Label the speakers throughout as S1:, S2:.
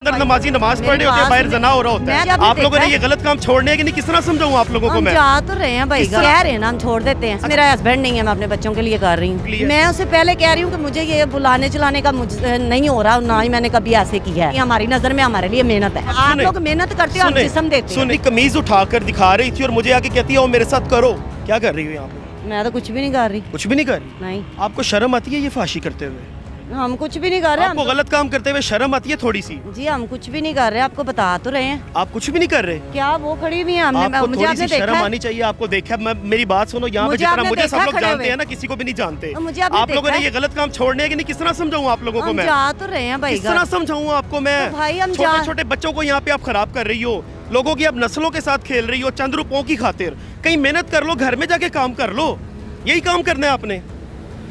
S1: अंदर नमाजी नमाज पढ़ रहे होते हैं, बाहर जना हो रहा होता है। आप लोगों ने ये गलत काम छोड़ने है कि नहीं, किस तरह समझाऊं आप लोगों को? मैं
S2: जा तो रहे हैं भाई, कह रहे हैं ना हम छोड़ देते हैं। मेरा हस्बैंड नहीं है, मैं अपने बच्चों के लिए कर रही हूँ। मैं उससे पहले कह रही हूँ कि मुझे ये बुलाने चलाने का मुझे नहीं हो रहा, ना ही मैंने कभी ऐसे किया है। हमारी नजर में हमारे लिए मेहनत है। आप लोग मेहनत करते हो, हम जिस्म देते हैं।
S1: सुनी कमीज उठाकर दिखा रही थी और मुझे आके कहती है मेरे साथ करो। क्या कर रही हो यहाँ पे?
S2: मैं तो कुछ भी नहीं कर रही।
S1: कुछ भी नहीं कर रही?
S2: नहीं।
S1: आपको शर्म आती है ये फाशी करते हुए?
S2: हम कुछ भी नहीं कर रहे।
S1: आपको गलत काम करते हुए शर्म आती है थोड़ी सी?
S2: जी हम कुछ भी नहीं कर रहे, आपको बता तो रहे हैं।
S1: आप कुछ भी नहीं कर रहे?
S2: क्या वो खड़ी हुई है? हमने
S1: आपको
S2: मुझे
S1: थोड़ी सी
S2: आपने
S1: शर्म
S2: देखा
S1: आनी चाहिए। आपको देखा, मेरी बात सुनो, यहाँ पे जितना मुझे सब लोग जानते हैं ना, किसी को भी नहीं जानते। आप लोगों ने ये गलत काम छोड़ने है कि नहीं, किस तरह समझाऊं आप लोगों को? मैं
S2: जा तो रहे हैं भाई,
S1: किस तरह समझाऊं आपको मैं?
S2: भाई हम
S1: छोटे छोटे बच्चों को यहाँ पे आप खराब कर रही हो, लोगों की आप नस्लों के साथ खेल रही हो चंद रुपयों की खातिर। कहीं मेहनत कर लो, घर में जाके काम कर लो। यही काम करना है आपने।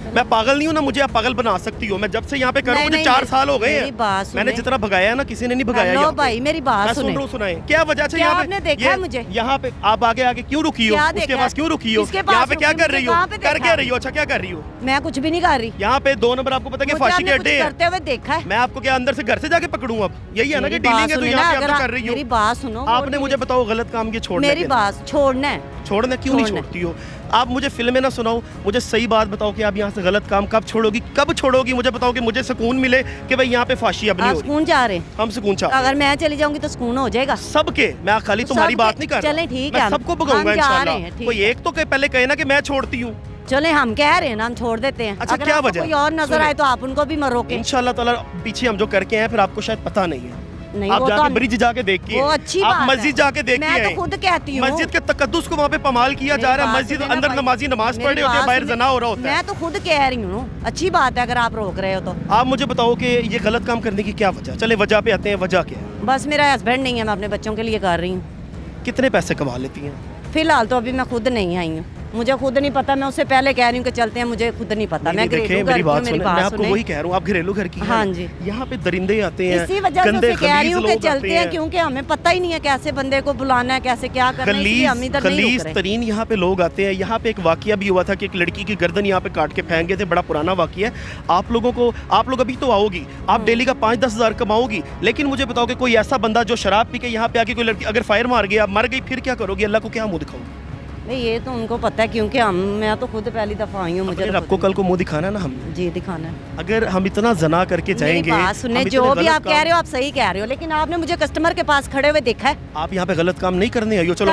S1: मैं पागल नहीं हूँ ना, मुझे आप पागल बना सकती हो। मैं जब से यहाँ पे करूँ, मुझे 4 साल हो गए हैं। मैंने जितना भगाया है ना, किसी ने नहीं भगाया।
S2: लो भाई मेरी बात
S1: सुन रहा हूँ, सुनाए क्या वजह से यहाँ पे
S2: देखा है मुझे?
S1: यहाँ पे आप आगे आगे क्यों रुकी हो? उसके पास क्यों रुकी हो? यहाँ पे क्या कर रही हो? कर क्या रही हो? अच्छा क्या कर रही हो?
S2: मैं कुछ भी नहीं कर रही।
S1: यहाँ पे 2 नंबर आपको पता है फांसी के अड्डे
S2: करते हुए देखा है।
S1: मैं आपको क्या अंदर से घर से जाके पकड़ूं? अब यही है ना कि डीलिंग है, तो यहाँ पे आप कर रही हो।
S2: मेरी बात सुनो,
S1: आपने मुझे बताओ गलत काम की छोड़ना?
S2: मेरी बात छोड़ना है।
S1: छोड़ना क्यों नहीं छोड़ती हो आप? मुझे फिल्में ना सुनाओ, मुझे सही बात बताओ कि आप यहाँ से गलत काम कब छोड़ोगी, कब छोड़ोगी? मुझे बताओ कि मुझे सुकून मिले कि भाई यहाँ पे फांसी अब नहीं हो रही।
S2: सुकून चाह रहे?
S1: हम सुकून चाह रहे हैं।
S2: अगर मैं चली जाऊंगी तो सुकून हो जाएगा
S1: सबके। मैं खाली तुम्हारी बात नहीं कर रहा,
S2: चलें ठीक है,
S1: मैं सबको भगाऊंगा इंशाल्लाह। कोई एक तो पहले कहे ना कि मैं छोड़ती हूँ।
S2: चले हम कह रहे हैं ना, हम छोड़ देते हैं।
S1: अच्छा क्या वजह?
S2: कोई और नजर आए तो आप उनको भी मरोगे
S1: इंशाल्लाह ताला। पीछे हम जो करके हैं फिर आपको शायद पता नहीं है।
S2: नहीं,
S1: आप जाके ब्रिज जाके देखिए, आप मस्जिद जाके देखिए।
S2: मैं तो खुद कहती हूँ
S1: मस्जिद के तकद्दुस को वहाँ पे पमाल किया जा रहा है। मस्जिद अंदर नमाजी नमाज पढ़ रहे होते हैं, बाहर जना हो रहा होता है।
S2: मैं तो खुद कह रही हूँ, अच्छी बात है अगर आप रोक रहे हो तो।
S1: आप मुझे बताओ कि ये गलत काम करने की क्या वजह? चले वजह पे आते हैं। वजह क्या है?
S2: बस मेरा हस्बैंड नहीं है, मैं अपने बच्चों के लिए कर रही हूँ।
S1: कितने पैसे कमा लेती हैं?
S2: फिलहाल तो अभी मैं खुद नहीं आई हूँ, मुझे खुद नहीं पता। मैं उससे पहले कह रही हूँ कि चलते हैं, मुझे खुद नहीं पता। मैं
S1: देखिए मेरी बात सुने, मैं आपको वही कह रहा हूँ, आप घरेलू घर की हैं।
S2: हाँ जी।
S1: यहाँ पे दरिंदे आते हैं,
S2: इसी वजह से कह रही हूँ कि चलते हैं, क्योंकि हमें पता ही नहीं है कैसे बंदे को बुलाना है, कैसे क्या करना है, इसलिए हम इधर नहीं रुक रहे।
S1: तरीन यहाँ पे लोग आते हैं। यहाँ पे एक वाकया भी हुआ था कि एक लड़की की गर्दन यहाँ पे काट के फेंक गए थे। बड़ा पुराना वाकया है। आप लोग अभी तो आओगी, आप डेली का 5-10 हज़ार कमाओगी, लेकिन मुझे बताओ कि कोई ऐसा बंदा जो शराब पी के यहाँ पे आके कोई लड़की अगर फायर मार गया, मर गई, फिर क्या करोगी? अल्लाह को क्या मुँह दिखाओगी?
S2: नहीं ये तो उनको पता है, क्योंकि मैं तो खुद पहली दफा आई हूँ। मुझे
S1: आपको कल को मुंह दिखाना है ना। हम
S2: जी दिखाना है।
S1: अगर हम इतना जना करके जाएंगे,
S2: सुने जो भी आप कह रहे हो, आप सही कह रहे हो, लेकिन आपने मुझे कस्टमर के पास खड़े हुए देखा है।
S1: आप यहाँ पे गलत काम नहीं करने आई हो। चलो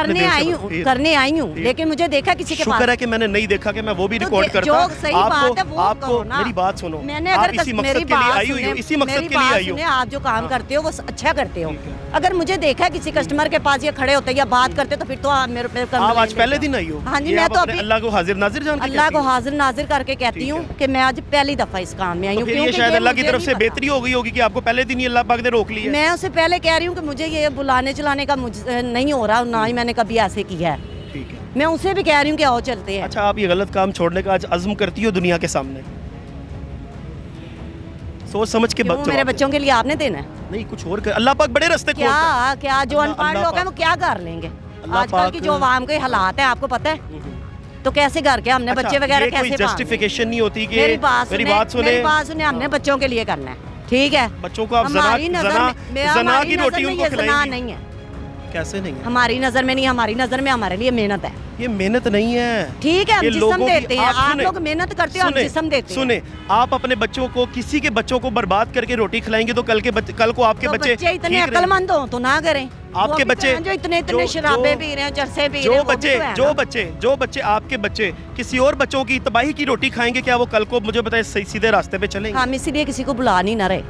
S2: करने आई हूँ, लेकिन मुझे देखा किसी के पास।
S1: शुक्र है कि मैंने नहीं देखा कि मैं वो भी रिकॉर्ड करता। आपको मेरी बात सुनो,
S2: मैंने अगर
S1: इसी मकसद के लिए आई हुई हो, इसी मकसद के लिए आई हो।
S2: आप जो काम करते हो वो अच्छा करते हो। अगर मुझे देखा किसी कस्टमर के पास ये खड़े होते या बात करते तो फिर तो आप मेरे
S1: आज पहले दिन आई हो।
S2: हाँ जी, मैं तो
S1: अल्लाह को हाजिर नाजिर जान के
S2: अल्लाह को हाजिर नाजिर करके कहती हूँ कि मैं आज पहली दफा इस काम में आई हूँ।
S1: ये शायद अल्लाह की तरफ से बेहतरी हो गई होगी कि आपको पहले दिन ही अल्लाह पाक ने रोक लिया।
S2: मैं उससे पहले कह रही हूँ कि मुझे ये बुलाने चलाने का मुझे नहीं हो रहा, ना ही मैंने कभी ऐसे किया है।
S1: ठीक है,
S2: मैं उसे भी कह रही हूँ कि आओ चलते हैं।
S1: अच्छा आप ये गलत काम छोड़ने का आज अज़्म करती हो दुनिया के सामने? सोच समझ के
S2: मेरे बच्चों के लिए आपने देना है?
S1: नहीं कुछ और कर। अल्लाह पाक बड़े रास्ते
S2: क्या जो अनपढ़ लोग हैं वो क्या कर लेंगे? आजकल की जो आवाम के हालात है आपको पता है, तो कैसे घर के हमने बच्चे वगैरह कैसे?
S1: जस्टिफिकेशन नहीं होती कि
S2: मेरी बात सुने, हमने बच्चों के लिए करना है, ठीक है?
S1: बच्चों को आप जना की रोटी उनको खिलाएंगी?
S2: नहीं है।
S1: कैसे नहीं है?
S2: हमारी नजर में नहीं, हमारी नजर में हमारे लिए मेहनत है।
S1: ये मेहनत नहीं है,
S2: ठीक है? हम जिस्म देते हैं, आप लोग मेहनत करते हो, हम जिस्म देते हैं।
S1: सुने, आप अपने बच्चों को, किसी के बच्चों को बर्बाद करके रोटी खिलाएंगे तो कल को आपके बच्चे
S2: इतने अक्लमंद हो तो ना करें।
S1: आपके बच्चे
S2: जो इतने शराबे पी रहे हैं, जर्से पी रहे हैं,
S1: जो बच्चे आपके बच्चे किसी और बच्चों की तबाही की रोटी खाएंगे, क्या वो कल को मुझे बताए सीधे रास्ते पे चलेंगे?
S2: हम इसीलिए किसी को बुला नहीं ना रहे।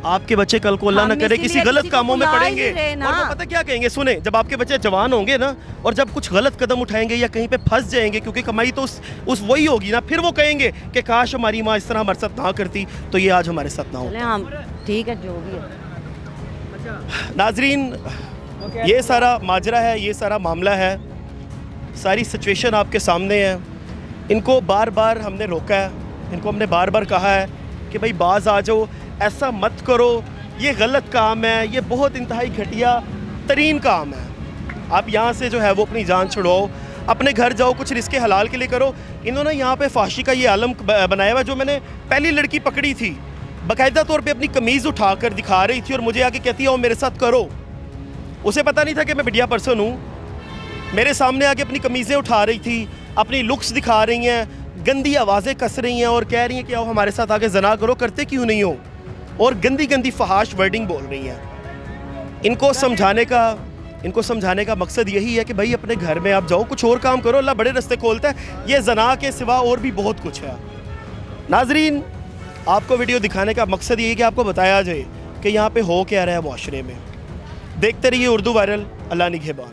S1: आपके बच्चे कल को अल्लाह न करे किसी गलत कामों में पड़ेंगे और वो पता क्या कहेंगे? सुने, जब आपके बच्चे जवान होंगे ना और जब कुछ गलत कदम उठाएंगे या कहीं पे फंस जाएंगे, क्योंकि कमाई तो उस वही होगी ना, फिर वो कहेंगे कि काश हमारी माँ इस तरह हमारे साथ ना करती तो ये आज हमारे साथ ना हो।
S2: ठीक है, जो भी है।
S1: नाजरीन, ये सारा माजरा है, ये सारा मामला है, सारी सिचुएशन आपके सामने है। इनको बार बार हमने रोका है, इनको हमने बार बार कहा है कि भाई बाज आ जाओ, ऐसा मत करो, ये गलत काम है, ये बहुत इंतहाई घटिया तरीन काम है। आप यहाँ से जो है वो अपनी जान छुड़वाओ, अपने घर जाओ, कुछ रिस्के हलाल के लिए करो। इन्होंने यहाँ पे फांसी का ये आलम बनाया हुआ। जो मैंने पहली लड़की पकड़ी थी बाकायदा तौर पे अपनी कमीज़ उठा कर दिखा रही थी और मुझे आके कहती है और मेरे साथ करो। उसे पता नहीं था कि मैं मीडिया पर्सन हूँ। मेरे सामने आके अपनी कमीज़ें उठा रही थी, अपनी लुक्स दिखा रही हैं, गंदी आवाज़ें कस रही हैं और कह रही हैं कि आओ हमारे साथ आके जना करो, करते क्यों नहीं हो, और गंदी गंदी फहाश वर्डिंग बोल रही हैं। इनको समझाने का मकसद यही है कि भाई अपने घर में आप जाओ, कुछ और काम करो, अल्लाह बड़े रास्ते खोलता है। ये जना के सिवा और भी बहुत कुछ है। नाजरीन, आपको वीडियो दिखाने का मकसद ये है कि आपको बताया जाए कि यहाँ पे हो क्या रहा है मुआशरे में। देखते रहिए उर्दू वायरल। अल्लाह निगहबान।